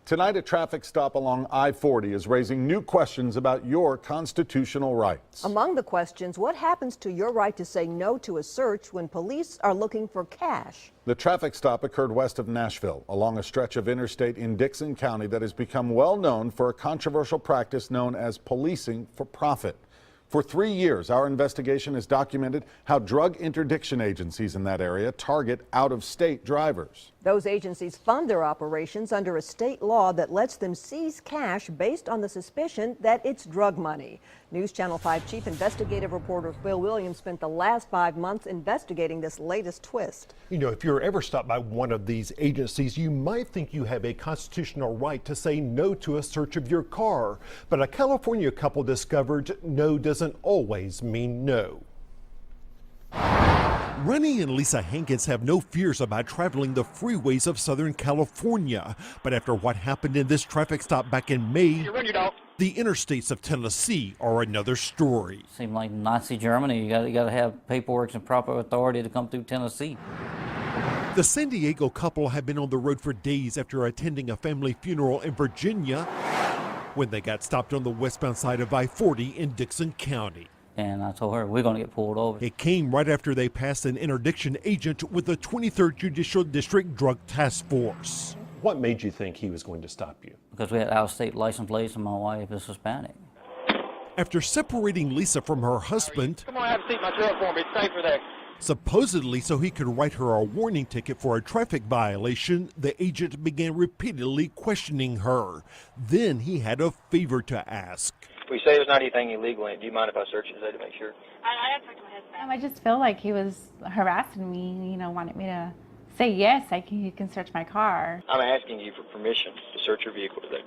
Tonight, a traffic stop along I-40 is raising new questions about your constitutional rights. Among the questions, what happens to your right to say no to a search when police are looking for cash? The traffic stop occurred west of Nashville, along a stretch of interstate in Dixon County that has become well known for a controversial practice known as policing for profit. For 3 years, our investigation has documented how drug interdiction agencies in that area target out-of-state drivers. Those agencies fund their operations under a state law that lets them seize cash based on the suspicion that it's drug money. News Channel 5 Chief Investigative Reporter Bill Williams spent the last 5 months investigating this latest twist. You know, if you're ever stopped by one of these agencies, you might think you have a constitutional right to say no to a search of your car. But a California couple discovered no doesn't always mean no. Ronnie and Lisa Hankins have no fears about traveling the freeways of Southern California. But after what happened in this traffic stop back in May, the interstates of Tennessee are another story. Seemed like Nazi Germany. You got to have paperwork and proper authority to come through Tennessee. The San Diego couple have been on the road for days after attending a family funeral in Virginia when they got stopped on the westbound side of I-40 in Dixon County. And I told her, we're going to get pulled over. It came right after they passed an interdiction agent with the 23rd Judicial District Drug Task Force. What made you think he was going to stop you? Because we had out-of-state license plates and my wife is Hispanic. After separating Lisa from her husband, come on, have a seat in my truck for me. It's safer there. Supposedly so he could write her a warning ticket for a traffic violation, the agent began repeatedly questioning her. Then he had a favor to ask. We say there's not anything illegal in it. Do you mind if I search it today to make sure? I have to talk to my husband. I just feel like he was harassing me, wanted me to say yes, he can search my car. I'm asking you for permission to search your vehicle today.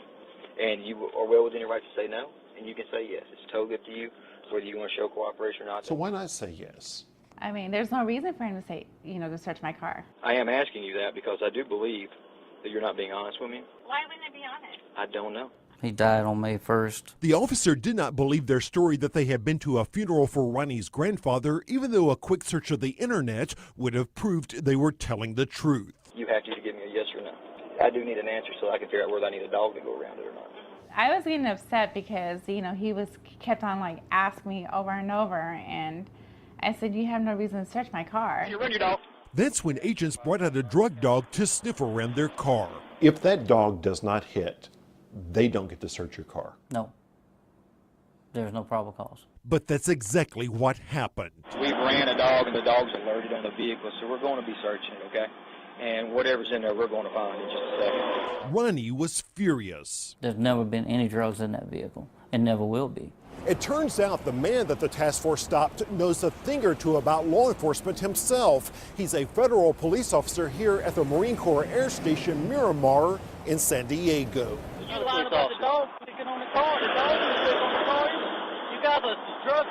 And you are well within your right to say no, and you can say yes. It's totally up to you whether you want to show cooperation or not. So why not say yes? I mean, there's no reason for him to say, to search my car. I am asking you that because I do believe that you're not being honest with me. Why wouldn't I be honest? I don't know. He died on May 1st. The officer did not believe their story that they had been to a funeral for Ronnie's grandfather, even though a quick search of the internet would have proved they were telling the truth. You have to give me a yes or no. I do need an answer so I can figure out whether I need a dog to go around it or not. I was getting upset because, he kept on asking me over and over, and I said, you have no reason to search my car. You run your dog. That's when agents brought out a drug dog to sniff around their car. If that dog does not hit, they don't get to search your car. No. There's no probable cause. But that's exactly what happened. We ran a dog and the dog's alerted on the vehicle, so we're going to be searching it, okay? And whatever's in there, we're going to find in just a second. Ronnie was furious. There's never been any drugs in that vehicle, and never will be. It turns out the man that the task force stopped knows a thing or two about law enforcement himself. He's a federal police officer here at the Marine Corps Air Station Miramar in San Diego. You lied about the dog sticking on the car. The dog is sticking on the car. You got the drug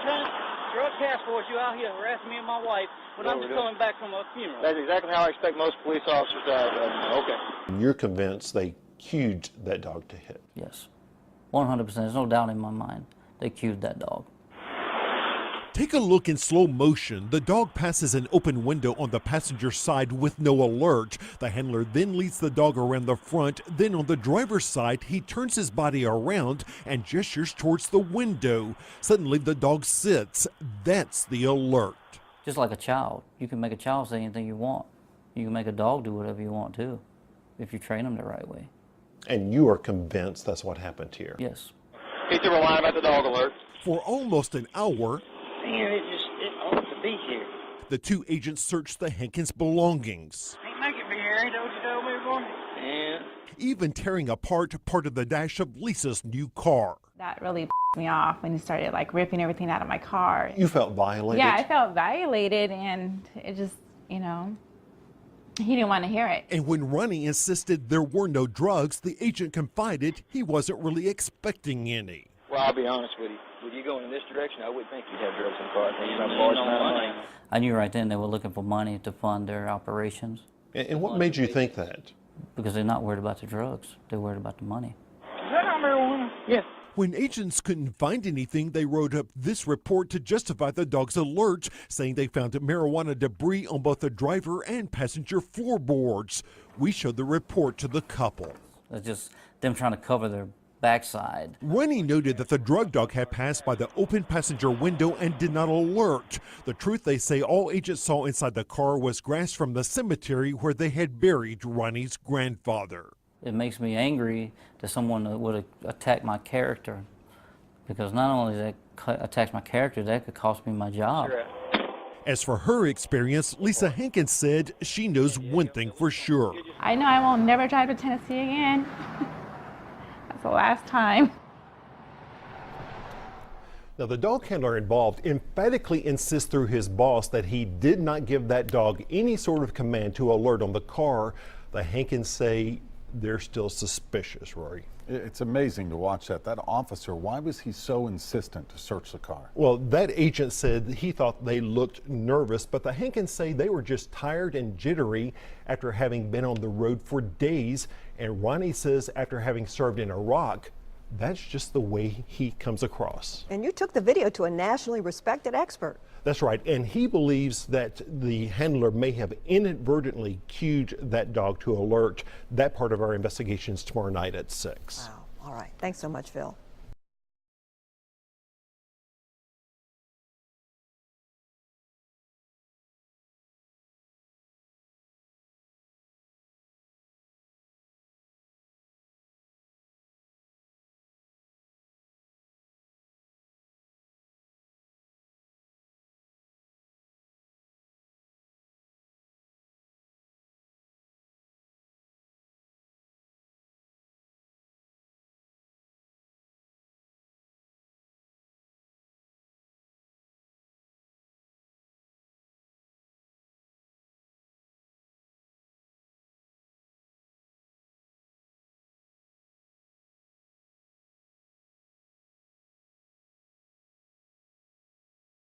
task force. You out here harassing me and my wife when I'm just coming back from a funeral. That's exactly how I expect most police officers to act. Okay. You're convinced they cued that dog to hit? Yes. 100%. There's no doubt in my mind. They cued that dog. Take a look in slow motion. The dog passes an open window on the passenger side with no alert. The handler then leads the dog around the front. Then on the driver's side, he turns his body around and gestures towards the window. Suddenly the dog sits. That's the alert. Just like a child. You can make a child say anything you want. You can make a dog do whatever you want too, if you train them the right way. And you are convinced that's what happened here? Yes. He threw a line about the dog alert. For almost an hour, Man, it ought to be here. the two agents searched the Hankins' belongings, Ain't make it be here, ain't what you told me before? Yeah. even tearing apart part of the dash of Lisa's new car. That really me off when he started ripping everything out of my car. You felt violated? Yeah, I felt violated, and it just, he didn't want to hear it. And when Ronnie insisted there were no drugs, the agent confided he wasn't really expecting any. Well, I'll be honest with you. With you going in this direction, I wouldn't think you'd have drugs in the car. I think you'd have a large amount of money. I knew right then they were looking for money to fund their operations. And what made you think that? Because they're not worried about the drugs. They're worried about the money. Is that not marijuana? Yeah. When agents couldn't find anything, they wrote up this report to justify the dog's alert, saying they found marijuana debris on both the driver and passenger floorboards. We showed the report to the couple. It's just them trying to cover their backside. Ronnie noted that the drug dog had passed by the open passenger window and did not alert. The truth, they say, all agents saw inside the car was grass from the cemetery where they had buried Ronnie's grandfather. It makes me angry that someone would attack my character, because not only that attacks my character, that could cost me my job. As for her experience, Lisa Hankins said she knows one thing for sure. I know I will never drive to Tennessee again. That's the last time. Now, the dog handler involved emphatically insists through his boss that he did not give that dog any sort of command to alert on the car. The Hankins say they're still suspicious, Rory. It's amazing to watch that. That officer, why was he so insistent to search the car? Well, that agent said he thought they looked nervous, but the Hankins say they were just tired and jittery after having been on the road for days. And Ronnie says after having served in Iraq, that's just the way he comes across. And you took the video to a nationally respected expert. That's right, and he believes that the handler may have inadvertently cued that dog to alert. That part of our investigation is tomorrow night at 6. Wow. All right. Thanks so much, Phil.